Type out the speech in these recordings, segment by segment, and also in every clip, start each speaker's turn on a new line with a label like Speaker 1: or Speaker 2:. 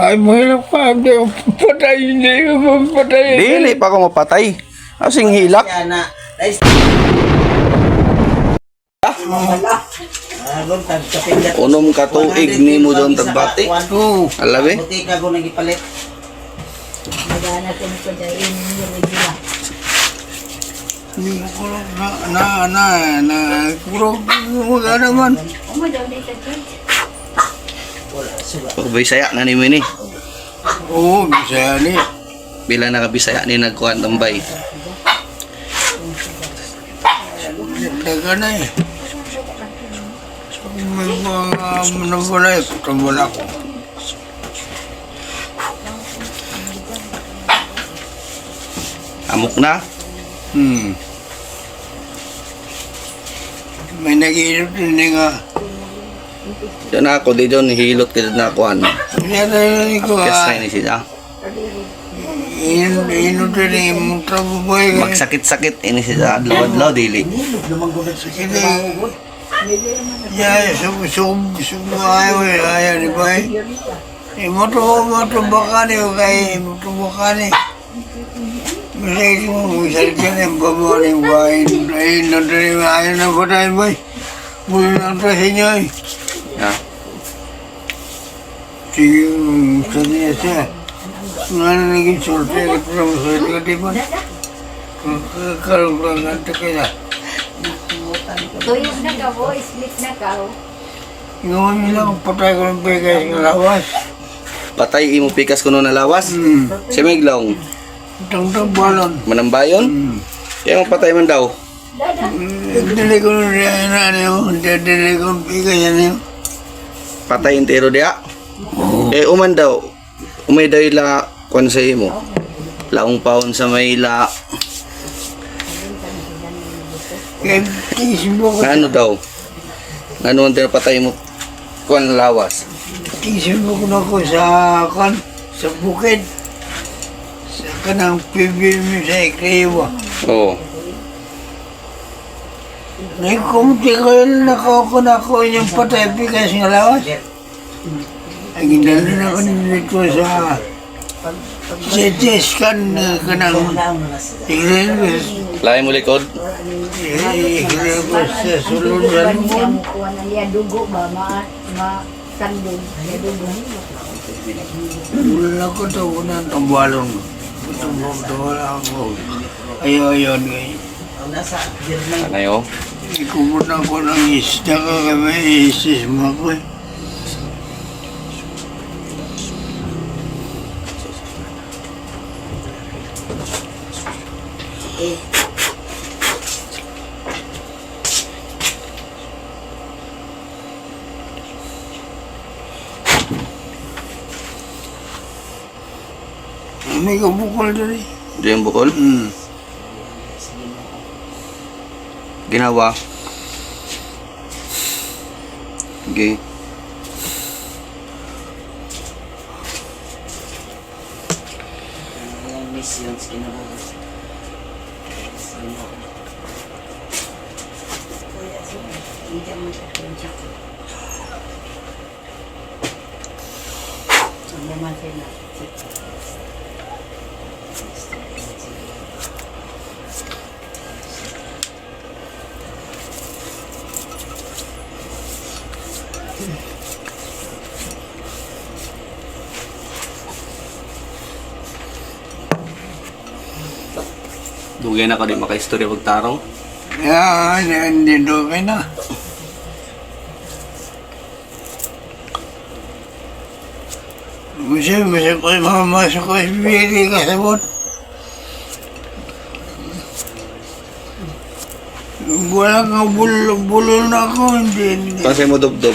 Speaker 1: Ay, mahirap ka. Hindi ko patay. Hindi ko patay.
Speaker 2: Dili pa ako mapatay. Asing hilak. Unom ka tuig ni mo doon tagbati.
Speaker 1: Oo.
Speaker 2: Alabi?
Speaker 3: Buti ka ko nagipalit.
Speaker 4: Magana ko nito dahil yung regular.
Speaker 1: Hindi ko kulog kulog wala naman.
Speaker 4: Daw dito dyan.
Speaker 2: Bisaya na ni mo ni.
Speaker 1: Oo, bisaya ni.
Speaker 2: Bila na ka Bisaya ni nagkuhan tambay.
Speaker 1: Daga na eh. May mga manabulay. Tambol ako.
Speaker 2: Amok na.
Speaker 1: May nag-iirap din nga.
Speaker 2: Diyan ako, di doon hilot ka na kuhan.
Speaker 1: Yan na ko
Speaker 2: Kasay ni siya.
Speaker 1: Ino din eh. Mong trababoy.
Speaker 2: Magsakit-sakit ini siya. Adlaw-adlaw dili.
Speaker 1: Sige. Ya, ayaw ni bay. Motobakan eh. Kaya motobakan eh. Masakit mo, salita na yung babaw na yung bahay. Ayaw na ba tayo bay? Muli lang tayo sa inyo eh.
Speaker 2: Ha?
Speaker 1: Sige, sabi niya siya. Nga na naging sorte, ito na masakit ka di ba? Kalulangan ka kaya.
Speaker 4: Tuyok na ka, boy. Split na ka.
Speaker 1: Yung nila kung patay ko ng pegay sa lawas.
Speaker 2: Patay imo pikas kuno na lawas. Si Miglong.
Speaker 1: Itang balon.
Speaker 2: Manambayon? Kaya mo patay man daw.
Speaker 1: Dili ko na dili ko ng pegay yan yun.
Speaker 2: Patay entero dia. Eh uman daw. Umay daw ila kung sa imo. Laong paon sa Mayla.
Speaker 1: Kaya tisbo ko.
Speaker 2: Ano daw? Ano ang patay mo kuan lawas?
Speaker 1: Tisbo ko na ko sa bukid. Sa kanang pibil mo sa ikriwa.
Speaker 2: Oo.
Speaker 1: Naikumti ko yun na ko yung patay pikas ng lawas. Ang ginalo na ko nito sa scan kanang ikriwas.
Speaker 2: Lain mo likod.
Speaker 1: Ikriwas sa sulungan mo.
Speaker 4: Kuha na niya dugo ba? Makandong. Niya dugo.
Speaker 1: Wala ko ito unang tambalong. Wala ako. Ayaw ngayon.
Speaker 2: Anayo.
Speaker 1: Ikumuna ko ng isda ka kami, isis mo ko eh. May kabukol doon eh.
Speaker 2: Diyan bukol. Ginawa. Okay.
Speaker 3: Yung mission sa kinabukas.
Speaker 2: Dugay na ka di makaistorya pagtarong.
Speaker 1: Yan, hindi doon na. Masya ko yung mamasok ko yung bili ka sa bot. Wala nga bulol na ako, hindi.
Speaker 2: Kasi mo dubdob.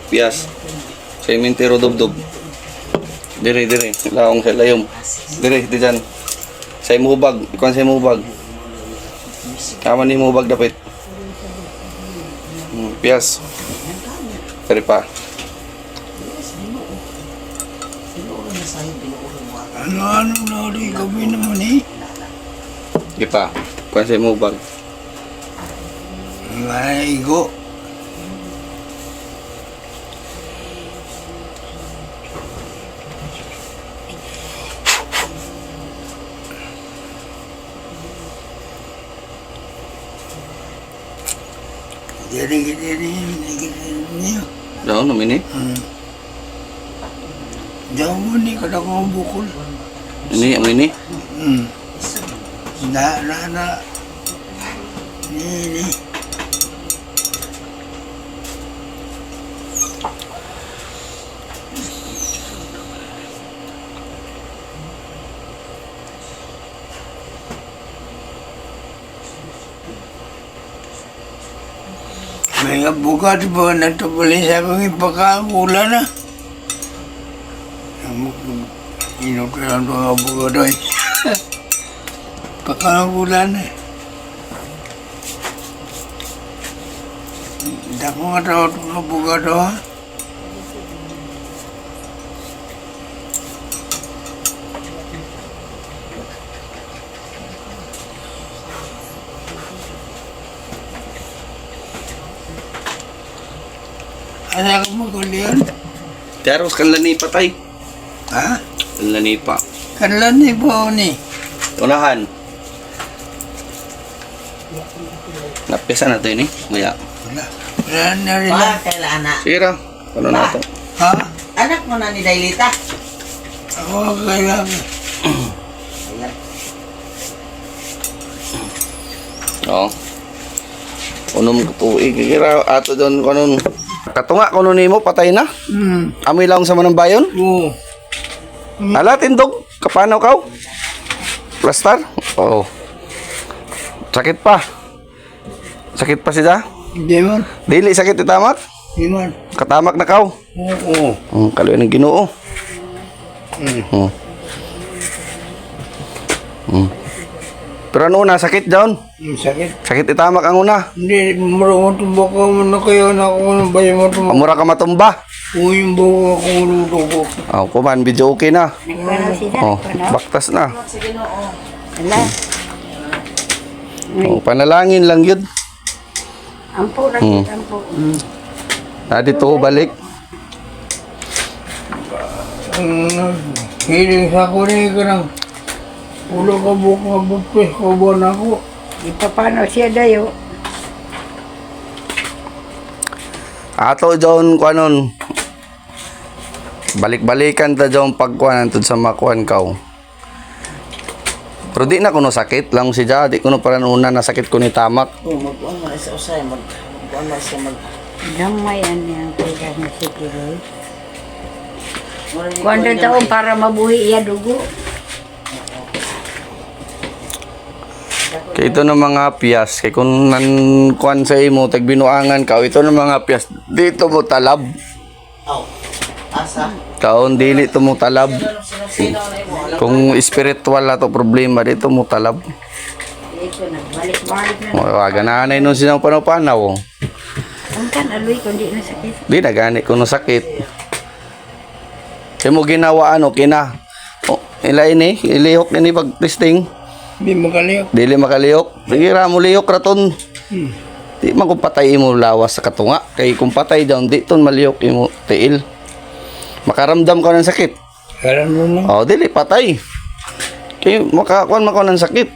Speaker 2: Piyas. Sa imentero dubdob. Dire. Laong sa layom. Dire, di dyan. Sa imubag. Ikuan sa imubag. Kaman ni imubag dapit. Piyas. Dari pa.
Speaker 1: Ano na rin kami naman eh.
Speaker 2: Di pa. Ikuan sa imubag.
Speaker 1: Maigo. Kiri-kiri niyo.
Speaker 2: Daw, namini.
Speaker 1: Diyan mo ni kada ko bukol.
Speaker 2: Ini, ang ini.
Speaker 1: Na. Ni. May buka di ba natupulis ako ipakakula na. Inukilan ko nga buka doy. Pakakula na. Dako nga tawad ko nga buka do ha. Ano ka magulian?
Speaker 2: Teros, kanlan ni patay.
Speaker 1: Ha?
Speaker 2: Kanlan ni pa.
Speaker 1: Kanlan ni po ni.
Speaker 2: Unahan. Napisa na ito yun eh. Maya.
Speaker 1: Wala na rin na.
Speaker 3: Pa, kaila anak.
Speaker 2: Sige ra. Ano na ito?
Speaker 1: Ha?
Speaker 3: Anak mo na ni Dailita.
Speaker 1: Ako kailangan.
Speaker 3: Ayan.
Speaker 2: Oo. Unom ko po. Ikikira ato doon kanon. Katunga kuno nimo patay na. Amoy lang sa manang bayon.
Speaker 1: Oo.
Speaker 2: Ala tindog. Kapanaw kaw. Plastar. Oo. Sakit pa. Sakit pa siya.
Speaker 1: Hindi man.
Speaker 2: Dili sakit itamak.
Speaker 1: Hindi man.
Speaker 2: Katamak na kaw.
Speaker 1: Oo.
Speaker 2: Kaluyan ng Ginoo. Pero ano una, sakit John?
Speaker 1: Sakit.
Speaker 2: Sakit itamak ang una.
Speaker 1: Hindi, marunong tumbok ka mo na kayo na ako ng bayan mo tumbok.
Speaker 2: Amura ka matumba.
Speaker 1: Oo, yung buko ako tumbok.
Speaker 2: Oh, kuman, video okay na.
Speaker 4: Nagpanaw sila,
Speaker 2: Oh,
Speaker 4: nagpanaw.
Speaker 2: baktas na.
Speaker 3: Sige no, oh.
Speaker 4: Ala,
Speaker 2: Oh, panalangin lang yun.
Speaker 4: ampo lang, ampo.
Speaker 2: Na dito balik.
Speaker 1: Hiling sa ako rin ka ng ulo ka buka bupis ko ba na ako.
Speaker 4: Ipapanaw siya dayo.
Speaker 2: Ato John kuanon. Balik-balikan ta John pagkuan tud sa makuan kaw. Pero di na kuno sakit lang si Ja, di kuno para una na sakit ko ni tamak.
Speaker 3: Oh, magkuhan mo na sa usay. Magkuhan mo sa
Speaker 4: Damay yan kaya na si Kiroy. Kuwanda taon para mabuhi iya dugo.
Speaker 2: Kay ito ng mga piyas, kay kung nankuan sa imo tagbinuangan ka, ito ng mga piyas, dito mo talab.
Speaker 3: Oh, asa?
Speaker 2: Kaon dili to mo talab.
Speaker 3: Sino na imo?
Speaker 2: Kung spiritual na to problema dito mo talab.
Speaker 4: Ito na, balik-balik na.
Speaker 2: O gananay nun silang panaw-panaw.
Speaker 4: Ang kan aloy kundi na sakit.
Speaker 2: Di na gani kuno sakit. Kaya mo ginawa ano kina. O, ilain ni, ilihok ni pag testing.
Speaker 1: Hindi makaliyok.
Speaker 2: Dili makalihok. Sige ra mo lihok raton. Di man kung patay imo lawas sa katunga. Kay kung patay daw di ton malihok imo tiil. Makaramdam ka ng sakit.
Speaker 1: Karan mo na.
Speaker 2: O dili patay. Kay makakuan ng sakit.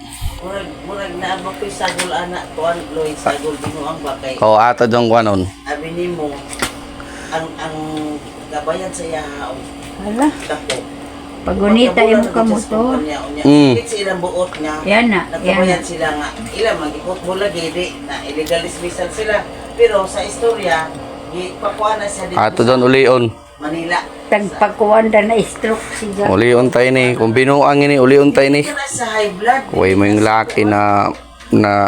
Speaker 3: Murag na ba ko'y sagol anak tuan loy sagol binuang ba kay
Speaker 2: O ato dong kuanon.
Speaker 3: abi nimo ang gabayan sa iya
Speaker 4: Hala,
Speaker 3: dako.
Speaker 4: pagunita imo ka mo to.
Speaker 3: Sa ilang buot nga.
Speaker 4: Yan na, yan
Speaker 3: Nagkabayan
Speaker 4: na.
Speaker 3: sila nga. Ilang mag-ikot mo lagi di na illegal dismissal sila. Pero sa istorya, pakuha na siya dito
Speaker 2: Ato
Speaker 3: sa
Speaker 2: don ulion.
Speaker 3: Manila.
Speaker 4: Tagpagkuwanda na stroke siya.
Speaker 2: Ulion tayo ni. Kung binuang ini, ulion tayo ni.
Speaker 3: Kaya sa high blood.
Speaker 2: Kuway mo yung laki na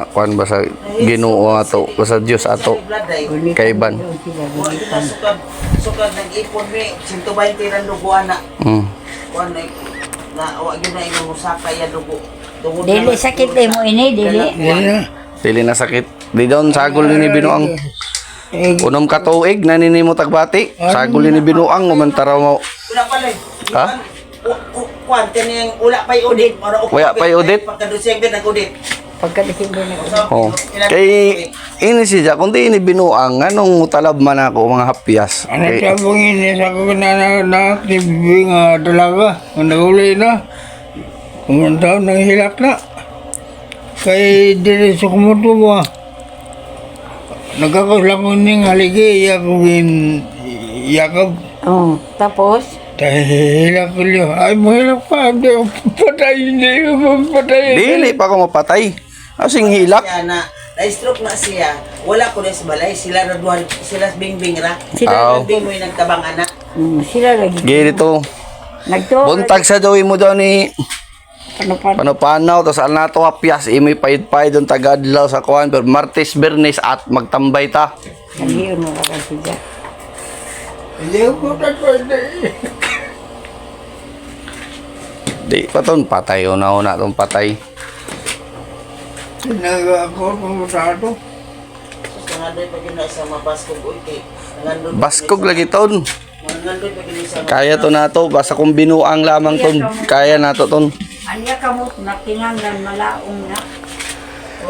Speaker 2: kuan ba sa Ginoo ato, ba sa Dios ato.
Speaker 3: High blood ay.
Speaker 2: Kaiban.
Speaker 3: Kung kita sukad nag-ipon mi 120 ran dugo ana. Kuan na wa gyud na imong usaka ya dugo. Dugo
Speaker 4: Dili sakit mo ini, dili.
Speaker 1: Hindi na.
Speaker 2: Dili na sakit. Di daw sagol ni binuang. Unom ka tuig na nini mo tagbati. Sagol ni binuang umantaraw mo.
Speaker 3: Wala pa lang.
Speaker 2: Ha?
Speaker 3: Kuan kaniyang wala pa'y audit.
Speaker 2: Wala pa'y audit?
Speaker 3: Pagka December nag-audit.
Speaker 4: Pagka-December na ko.
Speaker 2: Oh. Kay ini siya kung di ini binuang anong talab man ako mga hapyas.
Speaker 1: Ano
Speaker 2: Kay,
Speaker 1: sabong ini sa ko na TV nga talaga. Ang nahuli na. Kumantaw ng hilak na. Kay dili sa kumuto mo. nagkakalangon ng haligi, yakap.
Speaker 4: Oh, tapos?
Speaker 1: Hilak ko liyo. Ay, mahilak pa. Hindi ako patay.
Speaker 2: Dili pa ako mapatay. Asing hilak.
Speaker 3: Siya na-stroke na siya. Wala ko na sa balay. Sila na duhan, sila bingbing ra.
Speaker 2: Aw.
Speaker 3: Bingbing mo yung nagtabang anak.
Speaker 4: Sila lagi.
Speaker 2: Ganito. Buntag sa daw mo daw ni Panupanaw, tapos al nato hapyas, imoy payid-payid yung tagadlaw sa kuhan, pero Martes, Bernes at magtambay ta.
Speaker 4: Naliyon mo ka kasi dyan.
Speaker 1: Hindi ako patay.
Speaker 2: Di pa ton patay, una-una ton patay.
Speaker 1: Nagkakaroon pumunta ito.
Speaker 3: So, nga doon pag yun na sa mabaskog ulti.
Speaker 2: Baskog lagi ton.
Speaker 3: Nandun pag yun sa
Speaker 2: Kaya to nato, basta kung binuang lamang ton, kaya nato ton.
Speaker 4: Anya ka mo, nakinanglan, malaong na.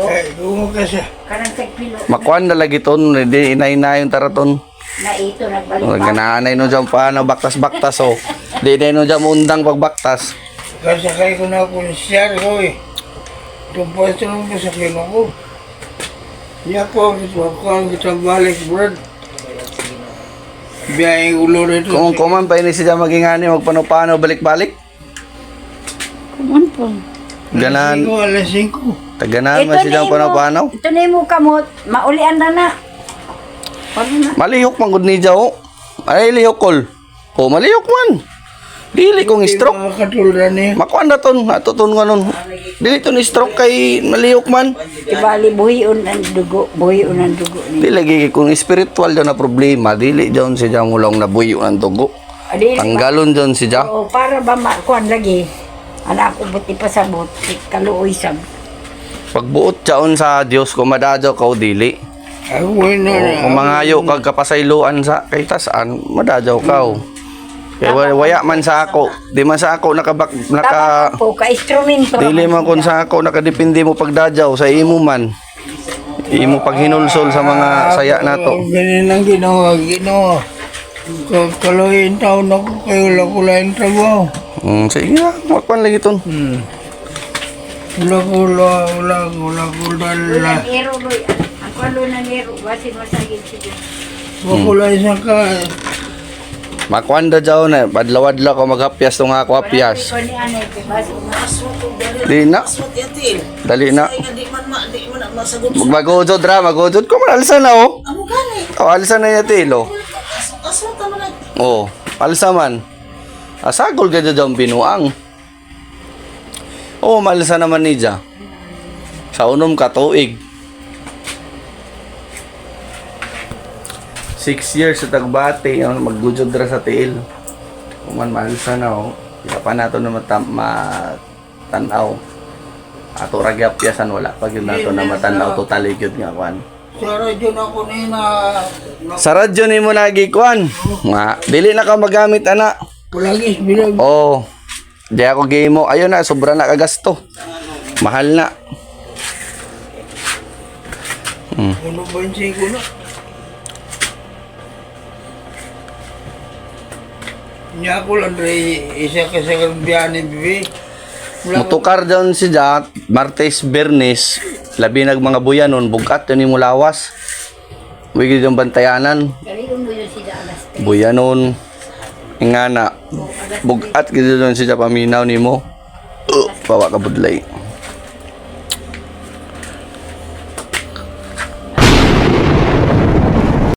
Speaker 1: Ay, kung kasi.
Speaker 4: Karang tagpilo.
Speaker 2: Makuan na lagi ton, hindi inay-inay yung taraton.
Speaker 4: Na ito, nagbalik pa.
Speaker 2: Nagkananay no dyan paano, baktas-baktas o. Di na no dyan undang pagbaktas.
Speaker 1: Kasakay ko na ako siya ko eh. Tumpos ko lang sa kilo ko. Niya po, ako ang kitang balik, Brad. Biyayang ulo rito.
Speaker 2: Kung kuman pa ini siya maging ani, magpano-pano, balik-balik.
Speaker 4: Kuman po.
Speaker 2: Ganan,
Speaker 1: Alas 5.
Speaker 2: taganan man siya pano-pano.
Speaker 4: Ito na mo kamot, maulian na na. Paano na?
Speaker 2: Malihok man gud ni Jaw. Ay lihok kol. O malihok man. Dili kong stroke.
Speaker 1: Katulad niya.
Speaker 2: Makuan na ton, atuton nganon. Dili ton stroke kay malihok man.
Speaker 4: Ibali, buhiyon ang dugo. Buhiyon ang dugo
Speaker 2: Di
Speaker 4: niya.
Speaker 2: lagi kung spiritual daw na problema, dili daw siya mulong nabuyo ng dugo. Tanggalon daw siya.
Speaker 4: Oo, para ba makuan lagi. Anak ko buti pa sa bot. Kaluoy sa.
Speaker 2: Pagbuot siyaon sa Dios ko madadyaw ka o dili.
Speaker 1: Ako na.
Speaker 2: Kung mangayo kag kapasayloan sa kay tasaan, madadyaw ka o. Kaya waya man sa ako, di man sa ako naka
Speaker 4: Tama po, ka-instrumento.
Speaker 2: dili man kun sa ako nakadepende mo pagdadyaw sa imo man. Imo paghinulsol sa mga saya nato.
Speaker 1: Ganyan ang ginawa. Kaloyin taon ako kayo lang trabaho.
Speaker 2: Sige na, makuan lagi ton.
Speaker 1: Wala ko.
Speaker 4: Lunan ero, Loy. Ang kalunan ero, basin masagin siya.
Speaker 1: Makulay sa ka.
Speaker 2: Makuan da jaw na badlaw-adlaw ko maghapyas tong ako hapyas.
Speaker 4: Wala ni anay, basin mo.
Speaker 2: Di na,
Speaker 3: aswat yatil.
Speaker 2: dali na.
Speaker 3: Ay nga di man na masagot.
Speaker 2: Magujod ra, magujod ko man alsa na oh.
Speaker 3: Ano gani?
Speaker 2: O alsa na yati lo.
Speaker 3: Aswat naman na.
Speaker 2: Oh, alsa man. Asagol ka dyan binuang. Oh, malsa naman ni dya. Sa unom ka tuig. 6 years sa tagbati, maggujod ra sa tiil. Kuman malsa na oh. Isa pa nato na matanaw. Ato ra gyapyasan wala pag yun nato na matanaw totally gyud nga kwan.
Speaker 1: Sa radyo na ko na
Speaker 2: Sa radyo ni mo lagi kwan. Nga, dili na ka magamit ana.
Speaker 1: Palagis bilang.
Speaker 2: Oh. Di ako game mo. Ayun na, sobra na kagasto. Mahal na.
Speaker 1: Ano ba yung sigo na? Niya ko lang isa ka sa karbiyan ni Bibi.
Speaker 2: Mutukar doon si Jack, Martes, Bernes, labi nag mga buyanon, bugat yun yung mulawas. Wigid yung bantayanan,
Speaker 4: Kaliyon mo yun siya alas.
Speaker 2: buyanon, nga na, bugat gid doon si Jack paminaw ni mo. Bawa ka budlay.